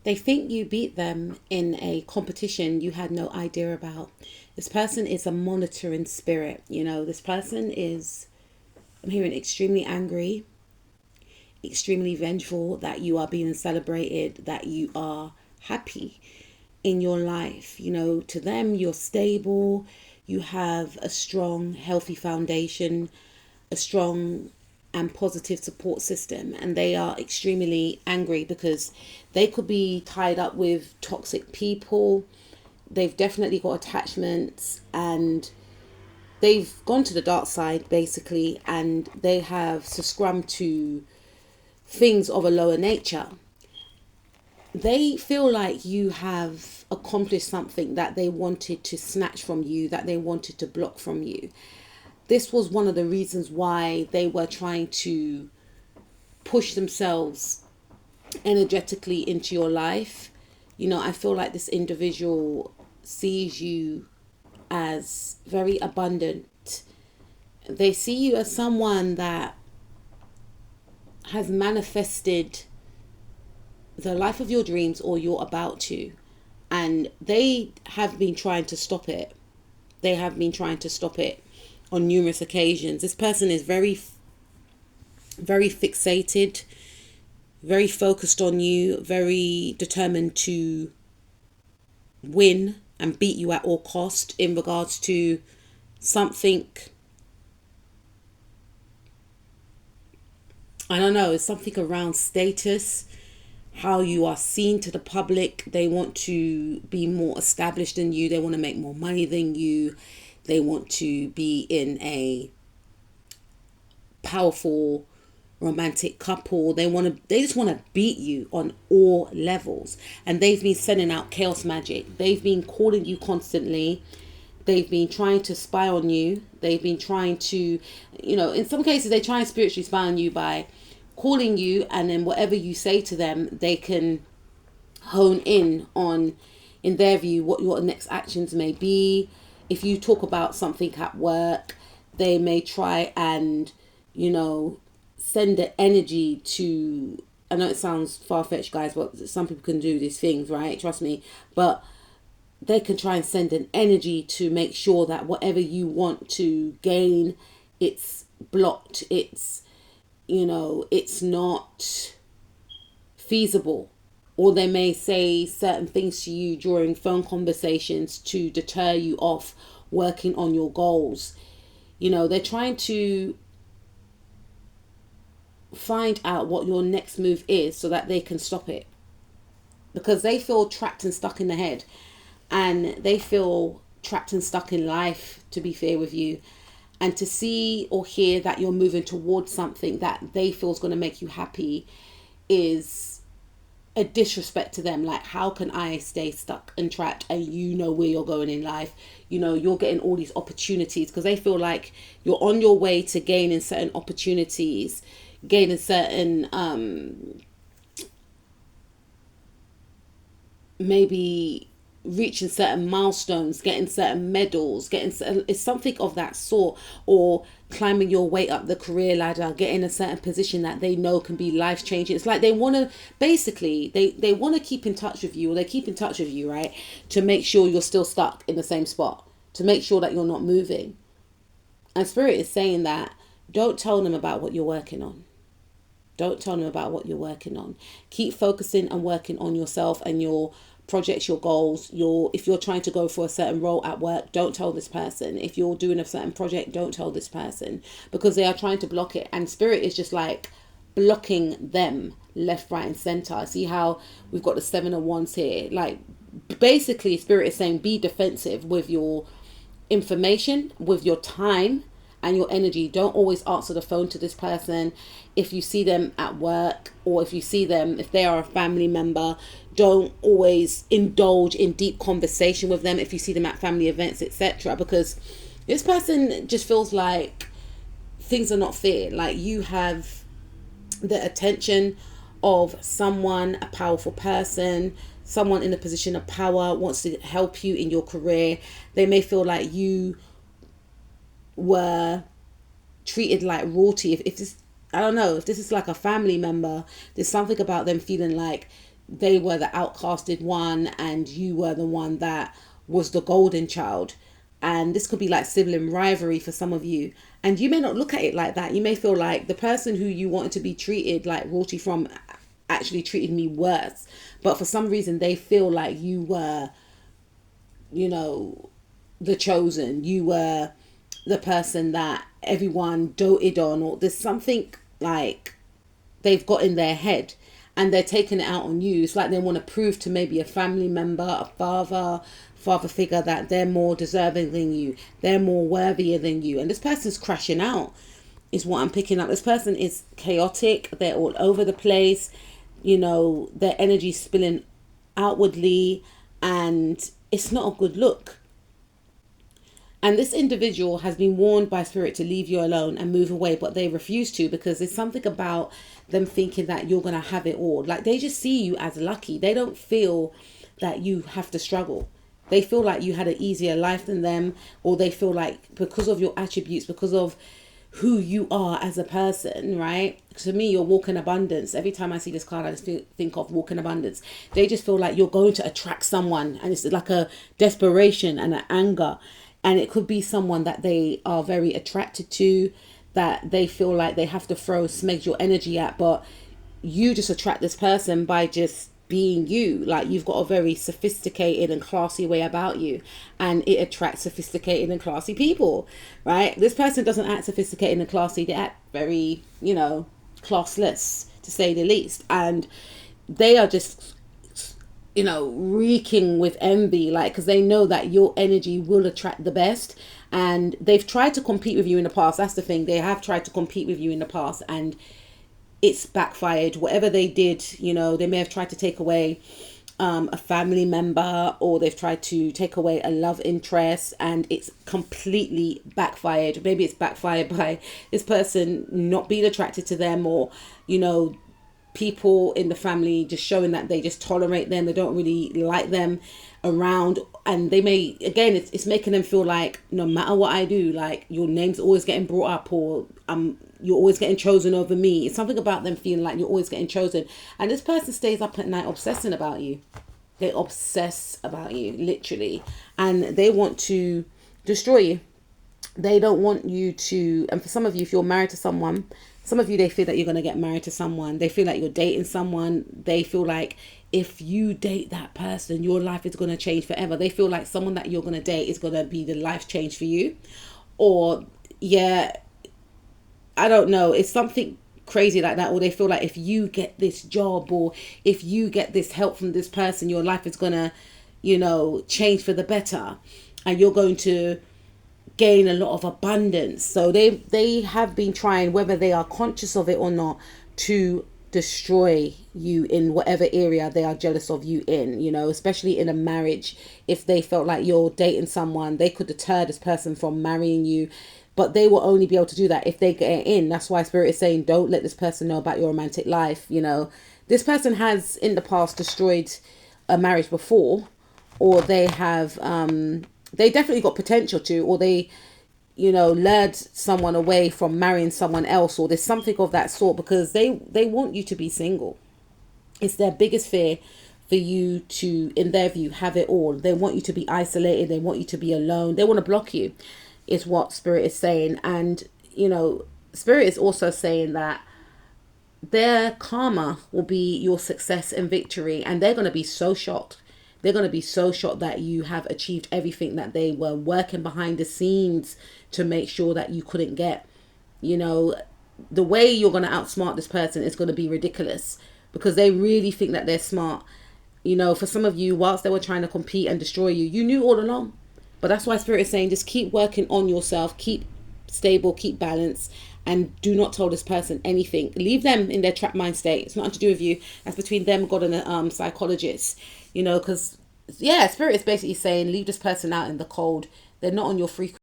They think you beat them in a competition you had no idea about. This person is a monitoring spirit. This person is, I'm hearing, extremely angry, extremely vengeful that you are being celebrated, that you are happy in your life. To them, you're stable, you have a strong, healthy foundation, a strong and positive support system, and they are extremely angry because they could be tied up with toxic people. They've definitely got attachments, and they've gone to the dark side basically, and they have succumbed to things of a lower nature. They feel like you have accomplished something that they wanted to snatch from you, that they wanted to block from you. This was one of the reasons why they were trying to push themselves energetically into your life. I feel like this individual sees you as very abundant. They see you as someone that has manifested the life of your dreams, or you're about to. And they have been trying to stop it. They have been trying to stop it on numerous occasions. This person is very, very fixated, very focused on you, very determined to win and beat you at all cost in regards to something. I don't know, it's something around status, how you are seen to the public. They want to be more established than you. They want to make more money than you. They want to be in a powerful romantic couple. They just want to beat you on all levels. And they've been sending out chaos magic. They've been calling you constantly. They've been trying to spy on you. They've been trying to, in some cases they try and spiritually spy on you by calling you, and then whatever you say to them, they can hone in on, in their view, what your next actions may be. If you talk about something at work, they may try and, send the energy to, I know it sounds far-fetched, guys, but some people can do these things, right? Trust me. But they can try and send an energy to make sure that whatever you want to gain, it's blocked. It's not feasible. Or they may say certain things to you during phone conversations to deter you off working on your goals. They're trying to find out what your next move is so that they can stop it, because they feel trapped and stuck in the head, and they feel trapped and stuck in life, to be fair with you. And to see or hear that you're moving towards something that they feel is going to make you happy is a disrespect to them. Like, how can I stay stuck and trapped, and where you're going in life? You're getting all these opportunities, because they feel like you're on your way to gaining certain opportunities, gaining certain maybe reaching certain milestones, getting certain medals, it's something of that sort, or climbing your way up the career ladder, getting a certain position that they know can be life changing. It's like they want to, basically, they want to keep in touch with you, or they keep in touch with you, right, to make sure you're still stuck in the same spot, to make sure that you're not moving. And Spirit is saying that don't tell them about what you're working on. Don't tell them about what you're working on. Keep focusing and working on yourself and your projects, your goals. If you're trying to go for a certain role at work, don't tell this person. If you're doing a certain project, don't tell this person, because they are trying to block it. And Spirit is just like blocking them left, right, and center. See how we've got the 7 of Wands here? Like, basically, Spirit is saying be defensive with your information, with your time and your energy. Don't always answer the phone to this person. If you see them at work, or if they are a family member, don't always indulge in deep conversation with them if you see them at family events, etc. Because this person just feels like things are not fair. Like, you have the attention of someone, a powerful person, someone in a position of power, wants to help you in your career. They may feel like you were treated like royalty. If this, I don't know, if this is like a family member, there's something about them feeling like they were the outcasted one and you were the one that was the golden child. And this could be like sibling rivalry for some of you. And you may not look at it like that. You may feel like the person who you wanted to be treated like royalty from actually treated me worse. But for some reason, they feel like you were, you know, the chosen. You were the person that everyone doted on, or there's something like they've got in their head and they're taking it out on you. It's like they want to prove to maybe a family member, a father figure, that they're more deserving than you, they're more worthier than you. And this person's crashing out is what I'm picking up. This person is chaotic, they're all over the place, you know, their energy spilling outwardly, and it's not a good look. And this individual has been warned by spirit to leave you alone and move away, but they refuse to, because there's something about them thinking that you're going to have it all. Like, they just see you as lucky. They don't feel that you have to struggle. They feel like you had an easier life than them, or they feel like because of your attributes, because of who you are as a person, right? To me, you're walking abundance. Every time I see this card, I just think of walking abundance. They just feel like you're going to attract someone, and it's like a desperation and an anger. And it could be someone that they are very attracted to, that they feel like they have to throw smeg your energy at. But you just attract this person by just being you. Like, you've got a very sophisticated and classy way about you, and it attracts sophisticated and classy people, right? This person doesn't act sophisticated and classy. They act very, you know, classless, to say the least. And they are just, you know, reeking with envy, like, because they know that your energy will attract the best. And they've tried to compete with you in the past. That's the thing. They have tried to compete with you in the past, and it's backfired. Whatever they did, you know, they may have tried to take away a family member, or they've tried to take away a love interest, and it's completely backfired. Maybe it's backfired by this person not being attracted to them, or, you know, people in the family just showing that they just tolerate them, they don't really like them around. And they may, again, it's making them feel like no matter what I do, like, your name's always getting brought up, or you're always getting chosen over me. It's something about them feeling like you're always getting chosen. And this person stays up at night obsessing about you. They obsess about you, literally, and they want to destroy you. They don't want you to. And for some of you, if you're married to someone, some of you, they feel that you're going to get married to someone. They feel like you're dating someone. They feel like if you date that person, your life is going to change forever. They feel like someone that you're going to date is going to be the life change for you. Or, yeah, I don't know. It's something crazy like that. Or they feel like if you get this job, or if you get this help from this person, your life is going to, you know, change for the better. And you're going to gain a lot of abundance. So they have been trying, whether they are conscious of it or not, to destroy you in whatever area they are jealous of you in, you know, especially in a marriage. If they felt like you're dating someone, they could deter this person from marrying you, but they will only be able to do that if they get in. That's why Spirit is saying, don't let this person know about your romantic life. You know, this person has in the past destroyed a marriage before, or they have they definitely got potential to, or they, you know, lured someone away from marrying someone else, or there's something of that sort, because they want you to be single. It's their biggest fear for you to, in their view, have it all. They want you to be isolated. They want you to be alone. They want to block you, is what Spirit is saying. And, you know, Spirit is also saying that their karma will be your success and victory, and they're going to be so shocked. They're going to be so shocked that you have achieved everything that they were working behind the scenes to make sure that you couldn't get. You know, the way you're going to outsmart this person is going to be ridiculous, because they really think that they're smart. You know, for some of you, whilst they were trying to compete and destroy you, you knew all along. But that's why Spirit is saying, just keep working on yourself, keep stable, keep balanced, and do not tell this person anything. Leave them in their trapped mind state. It's nothing to do with you. That's between them, God, and the psychologist. You know, because, yeah, Spirit is basically saying, leave this person out in the cold. They're not on your frequency.